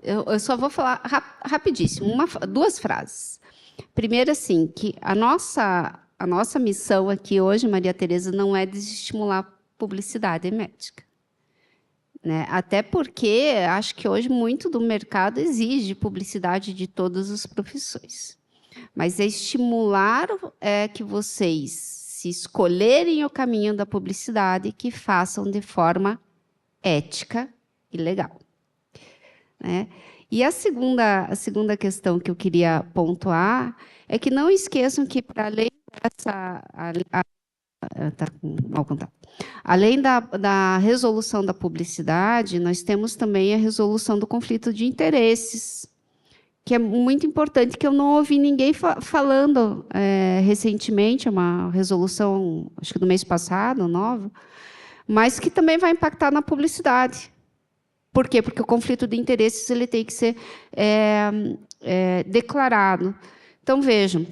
Eu só vou falar rapidíssimo, duas frases. Primeiro, assim, que a nossa missão aqui hoje, Maria Tereza, não é desestimular publicidade médica, né? Até porque acho que hoje muito do mercado exige publicidade de todas as profissões. Mas é estimular que vocês, se escolherem o caminho da publicidade, que façam de forma ética e legal, né? E a segunda questão que eu queria pontuar é que não esqueçam que, para além dessa... Tá com mau contato. Além da resolução da publicidade, nós temos também a resolução do conflito de interesses, que é muito importante, que eu não ouvi ninguém falando recentemente, é uma resolução, acho que do mês passado, nova, mas que também vai impactar na publicidade. Por quê? Porque o conflito de interesses ele tem que ser declarado. Então, vejam,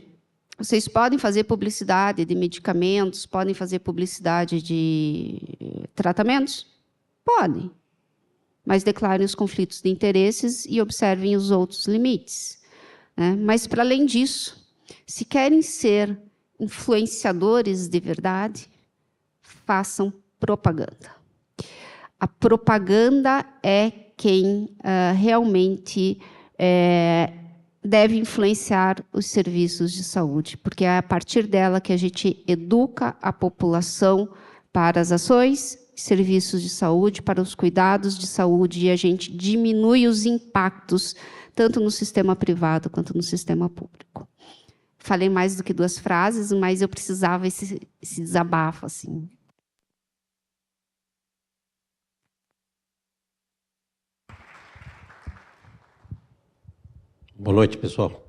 vocês podem fazer publicidade de medicamentos, podem fazer publicidade de tratamentos? Podem. Mas declarem os conflitos de interesses e observem os outros limites, né? Mas, para além disso, se querem ser influenciadores de verdade, façam propaganda. A propaganda é quem realmente deve influenciar os serviços de saúde, porque é a partir dela que a gente educa a população para as ações, serviços de saúde, para os cuidados de saúde, e a gente diminui os impactos, tanto no sistema privado quanto no sistema público. Falei mais do que duas frases, mas eu precisava esse desabafo, assim. Boa noite, pessoal.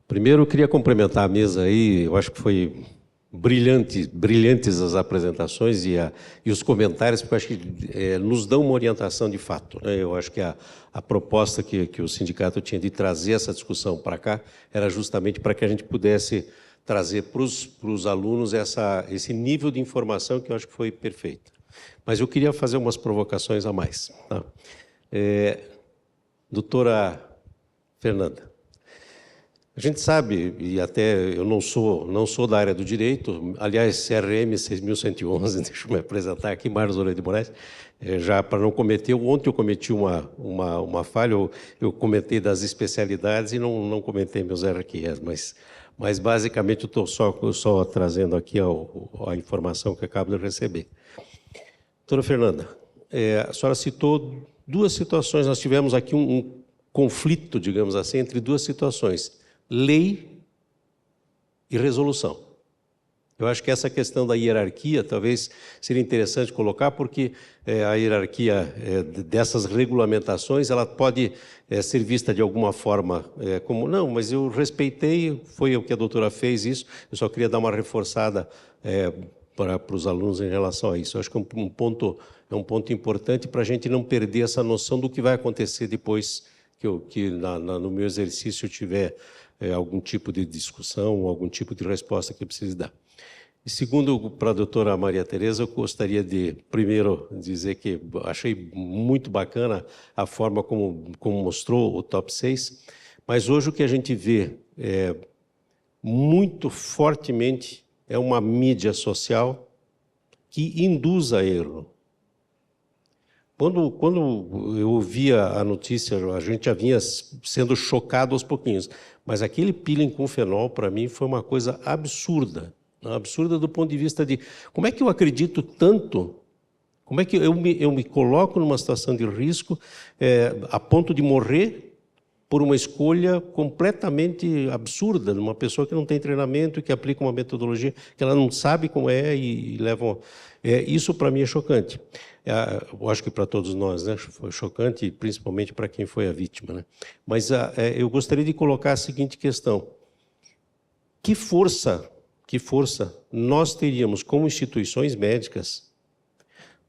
Primeiro, eu queria cumprimentar a mesa aí. Eu acho que foi brilhantes as apresentações e os comentários, porque eu acho que nos dão uma orientação de fato, né? Eu acho que a proposta que o sindicato tinha de trazer essa discussão para cá era justamente para que a gente pudesse trazer para os alunos esse nível de informação que eu acho que foi perfeito. Mas eu queria fazer umas provocações a mais, tá? Doutora Fernanda, a gente sabe, e até eu não sou da área do direito, aliás, CRM 6111, deixa eu me apresentar aqui, Marlos Loureiro de Moraes, já para não cometer, ontem eu cometi uma falha, eu comentei das especialidades e não comentei meus hierarquias, mas basicamente eu estou só trazendo aqui a informação que acabo de receber. Doutora Fernanda, a senhora citou duas situações, nós tivemos aqui um conflito, digamos assim, entre duas situações, lei e resolução. Eu acho que essa questão da hierarquia talvez seria interessante colocar, porque a hierarquia dessas regulamentações ela pode ser vista de alguma forma como, não, mas eu respeitei, foi o que a doutora fez isso, eu só queria dar uma reforçada para os alunos em relação a isso. Eu acho que é um ponto importante para a gente não perder essa noção do que vai acontecer depois que no meu exercício eu tiver algum tipo de discussão, algum tipo de resposta que eu precise dar. E segundo, para a doutora Maria Tereza, eu gostaria de, primeiro, dizer que achei muito bacana a forma como mostrou o top 6, mas hoje o que a gente vê muito fortemente é uma mídia social que induz a erro. Quando eu ouvia a notícia, a gente já vinha sendo chocado aos pouquinhos, mas aquele peeling com fenol, para mim, foi uma coisa absurda do ponto de vista de como é que eu acredito tanto, como é que eu me coloco numa situação de risco a ponto de morrer por uma escolha completamente absurda de uma pessoa que não tem treinamento e que aplica uma metodologia que ela não sabe como é e leva... isso, para mim, é chocante. Eu acho que para todos nós, né, foi chocante, principalmente para quem foi a vítima, né? Mas eu gostaria de colocar a seguinte questão. Que força nós teríamos como instituições médicas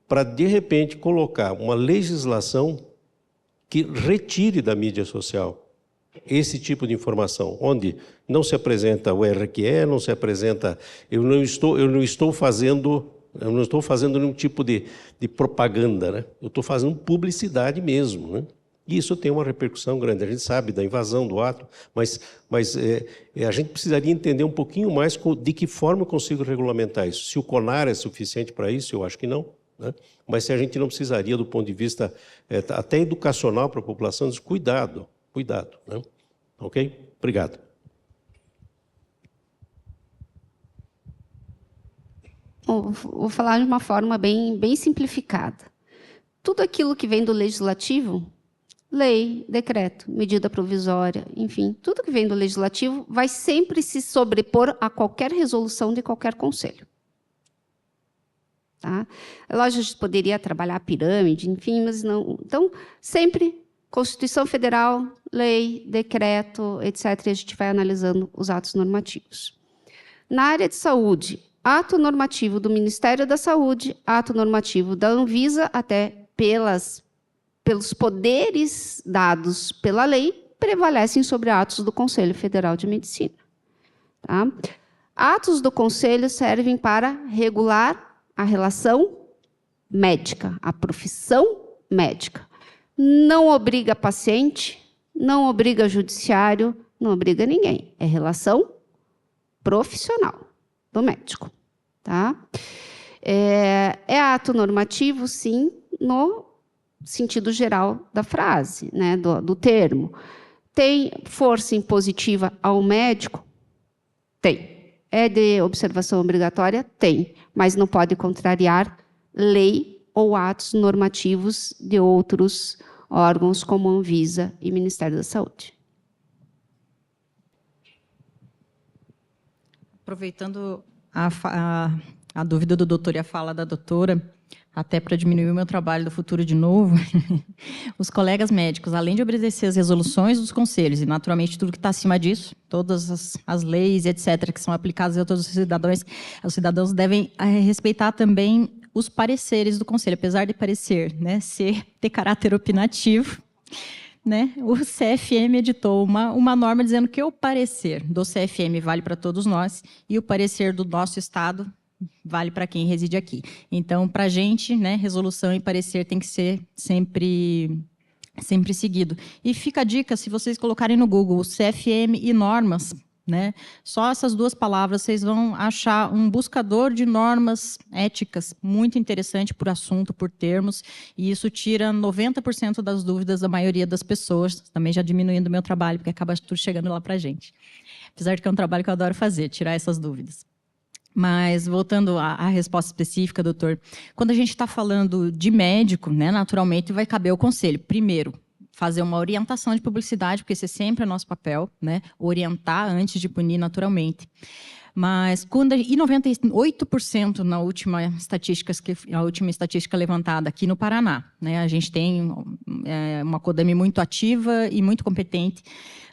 para, de repente, colocar uma legislação que retire da mídia social esse tipo de informação, onde não se apresenta o RQE, não se apresenta... Eu não estou fazendo nenhum tipo de propaganda, né? Eu estou fazendo publicidade mesmo, né? E isso tem uma repercussão grande. A gente sabe da invasão do ato, mas a gente precisaria entender um pouquinho mais de que forma eu consigo regulamentar isso. Se o CONAR é suficiente para isso, eu acho que não, né? Mas se a gente não precisaria, do ponto de vista até educacional para a população, diz, cuidado, né? Ok? Obrigado. Vou falar de uma forma bem simplificada. Tudo aquilo que vem do legislativo, lei, decreto, medida provisória, enfim, tudo que vem do legislativo vai sempre se sobrepor a qualquer resolução de qualquer conselho. Tá? Lógico, a gente poderia trabalhar a pirâmide, enfim, mas não. Então, sempre Constituição Federal, lei, decreto, etc., e a gente vai analisando os atos normativos. Na área de saúde, ato normativo do Ministério da Saúde, ato normativo da Anvisa, até pelos poderes dados pela lei, prevalecem sobre atos do Conselho Federal de Medicina. Tá? Atos do Conselho servem para regular a relação médica, a profissão médica. Não obriga paciente, não obriga judiciário, não obriga ninguém. É relação profissional do médico. Tá? É ato normativo, sim, no sentido geral da frase, né, do termo. Tem força impositiva ao médico? Tem. É de observação obrigatória? Tem. Mas não pode contrariar lei ou atos normativos de outros órgãos, como a Anvisa e Ministério da Saúde. Aproveitando a dúvida do doutor e a fala da doutora, até para diminuir o meu trabalho do futuro de novo, os colegas médicos, além de obedecer as resoluções dos conselhos, e naturalmente tudo que está acima disso, todas as leis, etc., que são aplicadas a todos os cidadãos devem respeitar também os pareceres do conselho, apesar de parecer, né, ter caráter opinativo, né, o CFM editou uma norma dizendo que o parecer do CFM vale para todos nós e o parecer do nosso Estado vale para quem reside aqui. Então, para a gente, né, resolução e parecer tem que ser sempre seguido. E fica a dica, se vocês colocarem no Google CFM e normas, né, só essas duas palavras, vocês vão achar um buscador de normas éticas muito interessante por assunto, por termos, e isso tira 90% das dúvidas da maioria das pessoas, também já diminuindo o meu trabalho, porque acaba tudo chegando lá para a gente. Apesar de que é um trabalho que eu adoro fazer, tirar essas dúvidas. Mas, voltando à resposta específica, doutor, quando a gente está falando de médico, né, naturalmente vai caber ao conselho. Primeiro, fazer uma orientação de publicidade, porque esse sempre é nosso papel, né, orientar antes de punir naturalmente. Mas, e 98% na última estatística levantada aqui no Paraná, né, a gente tem uma CODAME muito ativa e muito competente,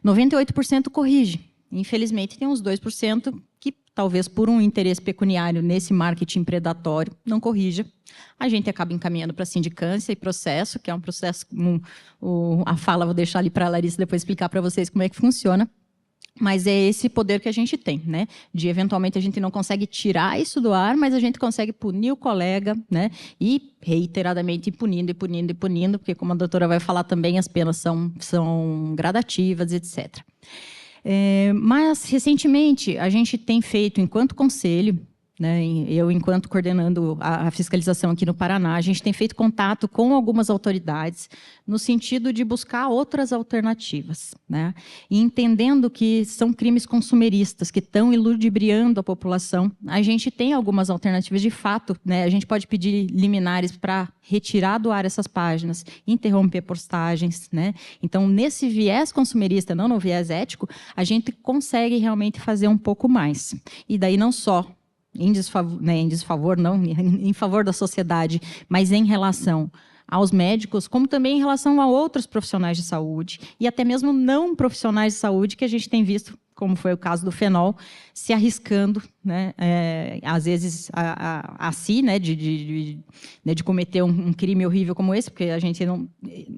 98% corrige. Infelizmente, tem uns 2% que, talvez por um interesse pecuniário nesse marketing predatório, não corrija. A gente acaba encaminhando para sindicância e processo, que é um processo... a fala vou deixar ali para a Larissa depois explicar para vocês como é que funciona. Mas é esse poder que a gente tem, né? De, eventualmente, a gente não consegue tirar isso do ar, mas a gente consegue punir o colega, né? E, reiteradamente, punindo, porque, como a doutora vai falar também, as penas são gradativas, etc. Mas, recentemente, a gente tem feito, enquanto conselho, né, eu, enquanto coordenando a fiscalização aqui no Paraná, a gente tem feito contato com algumas autoridades no sentido de buscar outras alternativas, né, e entendendo que são crimes consumeristas que estão iludibriando a população. A gente tem algumas alternativas de fato, né, a gente pode pedir liminares para retirar do ar essas páginas, interromper postagens, né. Então, nesse viés consumerista, não no viés ético, a gente consegue realmente fazer um pouco mais. E daí não só em favor da sociedade, mas em relação aos médicos, como também em relação a outros profissionais de saúde e até mesmo não profissionais de saúde que a gente tem visto, como foi o caso do fenol, se arriscando, né, às vezes a si, né, de cometer um crime horrível como esse, porque a gente não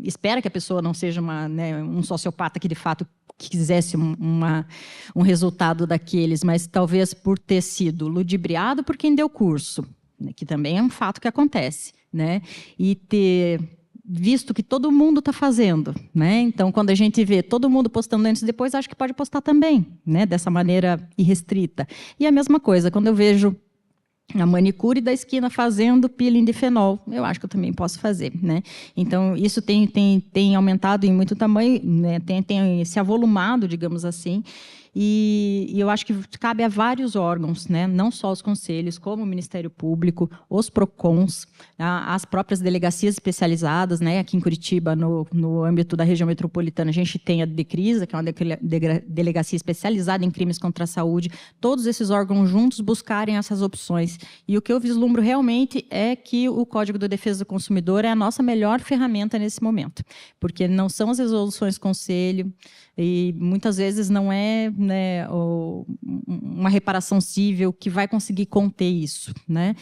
espera que a pessoa não seja um sociopata que de fato quisesse um resultado daqueles, mas talvez por ter sido ludibriado por quem deu curso, né, que também é um fato que acontece, né, e ter visto que todo mundo está fazendo, né? Então, quando a gente vê todo mundo postando antes e depois, acho que pode postar também, né? Dessa maneira irrestrita. E a mesma coisa, quando eu vejo a manicure da esquina fazendo peeling de fenol, eu acho que eu também posso fazer, né? Então, isso tem aumentado em muito tamanho, né? Tem se avolumado, digamos assim, e eu acho que cabe a vários órgãos, né? Não só os conselhos, como o Ministério Público, os PROCONs, as próprias delegacias especializadas, né? Aqui em Curitiba, no âmbito da região metropolitana, a gente tem a DECRISA, que é uma delegacia especializada em crimes contra a saúde. Todos esses órgãos juntos buscarem essas opções. E o que eu vislumbro realmente é que o Código de Defesa do Consumidor é a nossa melhor ferramenta nesse momento, porque não são as resoluções conselho, e muitas vezes não é, né, uma reparação civil que vai conseguir conter isso, né?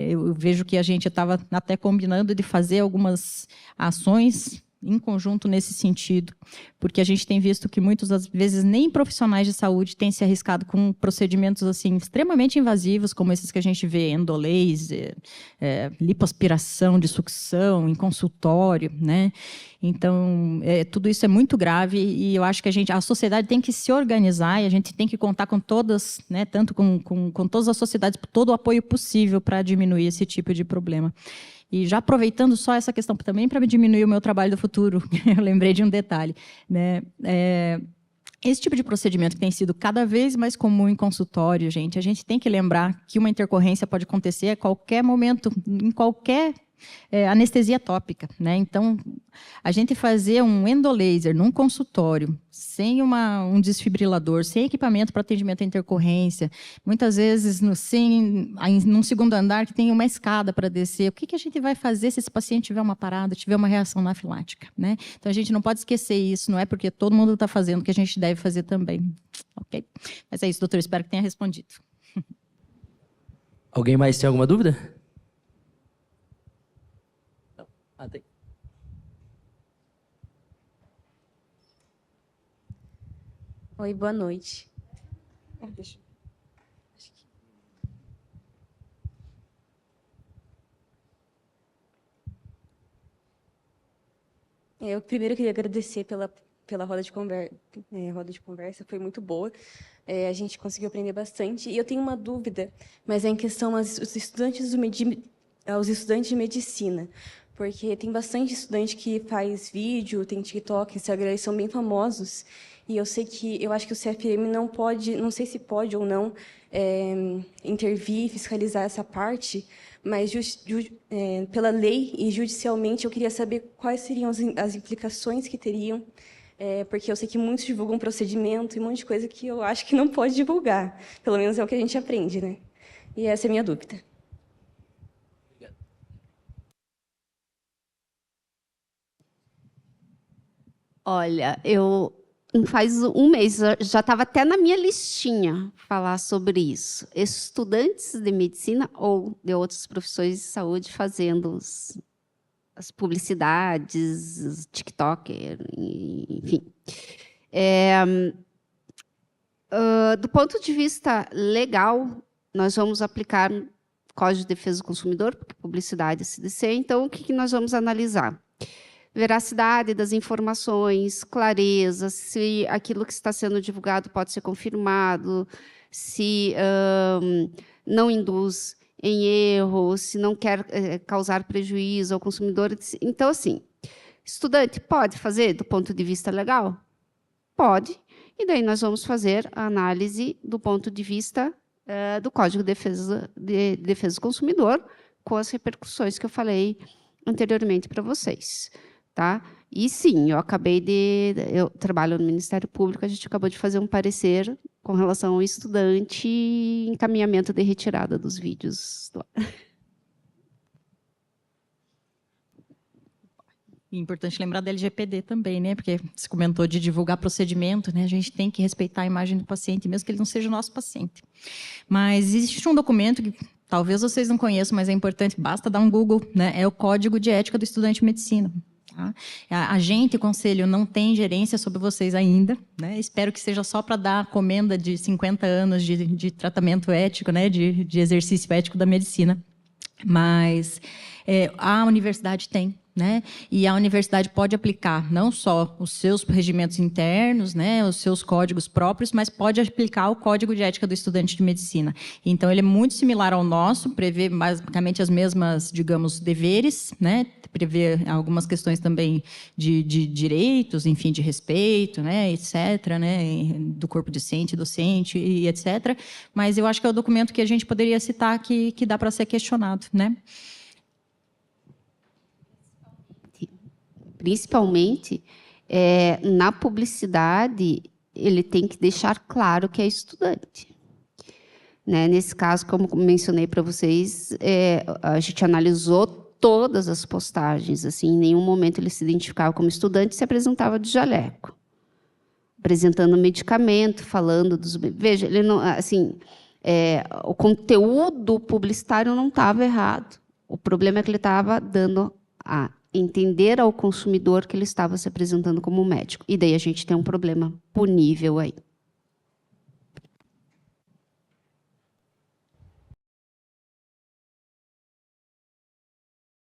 Eu vejo que a gente estava até combinando de fazer algumas ações em conjunto nesse sentido, porque a gente tem visto que muitas vezes nem profissionais de saúde têm se arriscado com procedimentos assim extremamente invasivos, como esses que a gente vê, endolaser, lipoaspiração de sucção em consultório, né? Então, tudo isso é muito grave e eu acho que a sociedade tem que se organizar e a gente tem que contar com todas, né, tanto com todas as sociedades, todo o apoio possível para diminuir esse tipo de problema. E já aproveitando só essa questão também para diminuir o meu trabalho do futuro, eu lembrei de um detalhe, né? Esse tipo de procedimento que tem sido cada vez mais comum em consultório, gente, a gente tem que lembrar que uma intercorrência pode acontecer a qualquer momento, em qualquer anestesia tópica, né? Então, a gente fazer um endolaser num consultório, sem um desfibrilador, sem equipamento para atendimento à intercorrência, muitas vezes num segundo andar que tem uma escada para descer, o que a gente vai fazer se esse paciente tiver uma parada, tiver uma reação anafilática, né? Então, a gente não pode esquecer isso, não é porque todo mundo está fazendo que a gente deve fazer também, ok? Mas é isso, doutor, espero que tenha respondido. Alguém mais tem alguma dúvida? Tem. Oi, boa noite. Eu primeiro queria agradecer pela roda de conversa, foi muito boa. A gente conseguiu aprender bastante. E eu tenho uma dúvida, mas é em questão aos estudantes de medicina. Porque tem bastante estudante que faz vídeo, tem TikTok, Instagram, e são bem famosos. E eu acho que o CFM não pode, não sei se pode ou não, intervir, fiscalizar essa parte, mas pela lei e judicialmente eu queria saber quais seriam as implicações que teriam, porque eu sei que muitos divulgam procedimento e um monte de coisa que eu acho que não pode divulgar. Pelo menos é o que a gente aprende, né? E essa é a minha dúvida. Olha, faz um mês, já estava até na minha listinha falar sobre isso. Estudantes de medicina ou de outras profissões de saúde fazendo as publicidades, os TikTok, enfim. Do ponto de vista legal, nós vamos aplicar Código de Defesa do Consumidor, porque publicidade é CDC, então o que nós vamos analisar? Veracidade das informações, clareza, se aquilo que está sendo divulgado pode ser confirmado, se não induz em erro, se não quer causar prejuízo ao consumidor. Então, assim, estudante pode fazer do ponto de vista legal? Pode. E daí nós vamos fazer a análise do ponto de vista do Código de Defesa do Consumidor, com as repercussões que eu falei anteriormente para vocês. Tá? E sim, eu trabalho no Ministério Público, a gente acabou de fazer um parecer com relação ao estudante e encaminhamento de retirada dos vídeos. É importante lembrar da LGPD também, né? Porque você comentou de divulgar procedimento, né? A gente tem que respeitar a imagem do paciente, mesmo que ele não seja o nosso paciente. Mas existe um documento que talvez vocês não conheçam, mas é importante, basta dar um Google, né? É o Código de Ética do Estudante de Medicina. Tá? A gente, o Conselho, não tem gerência sobre vocês ainda, né? Espero que seja só para dar a comenda de 50 anos de tratamento ético, né? de exercício ético da medicina. Mas a universidade tem, né? E a universidade pode aplicar não só os seus regimentos internos, né, os seus códigos próprios, mas pode aplicar o Código de Ética do Estudante de Medicina. Então, ele é muito similar ao nosso, prevê basicamente as mesmas, digamos, deveres, né? Prevê algumas questões também de direitos, enfim, de respeito, né, etc., né, do corpo discente, docente e etc. Mas eu acho que é o documento que a gente poderia citar que dá para ser questionado, né? Principalmente, na publicidade, ele tem que deixar claro que é estudante. Né? Nesse caso, como mencionei para vocês, a gente analisou todas as postagens. Assim, em nenhum momento ele se identificava como estudante e se apresentava de jaleco, apresentando medicamento, falando dos... Veja, ele não, assim, o conteúdo publicitário não estava errado. O problema é que ele estava dando a entender ao consumidor que ele estava se apresentando como médico. E daí a gente tem um problema punível aí.